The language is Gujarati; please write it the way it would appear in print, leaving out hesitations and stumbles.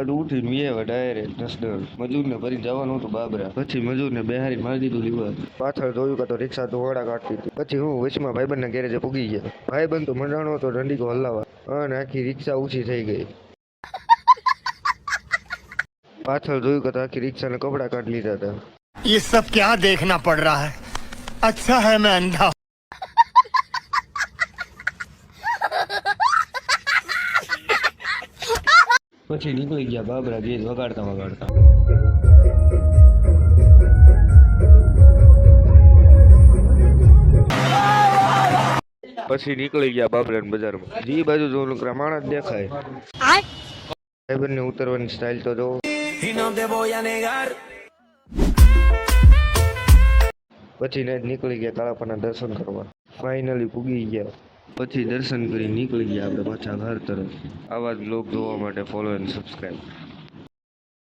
અડ ઉઠીને વીએ ડાયરેક્ટ દસદણ મજૂરને ભરી જવાનું હતું બાબરા. પછી મજૂરને બેહારી મારી દીધું લીવર. પાછળ જોયું કે તો રિક્ષા ધોવાડા કાઢતી હતી. પછી હું વચમાં ભાઈબંધના ગેરેજે પૂગી ગયા. ભાઈબંધ તો મંડાણો હતો દંડીકો હલાવા અને આખી રિક્ષા ઊંચી થઈ ગઈ. પાછળ જોયું કે તો આખી રિક્ષાને કપડા કાઢી લીધા હતા. ये सब क्या देखना पड़ रहा है? अच्छा है मैं अंधा. પછી નીકળી ગયા બાબરા ગીત વગાડતા વગાડતા. પછી નીકળી ગયા બાબરાના બજારમાં. જે બાજુ જો માણસ દેખાય. ભાઈબંધને ઉતરવાની સ્ટાઇલ તો જો. પછી ને નીકળી ગયા કાળાપાના દર્શન કરવા. ફાઇનલી પૂગી ગયા. પછી દર્શન કરી નીકળી ગયા આપણે પાછા ઘર તરફ. આવા જ બ્લોગ જોવા માટે ફોલો એન્ડ સબસ્ક્રાઈબ.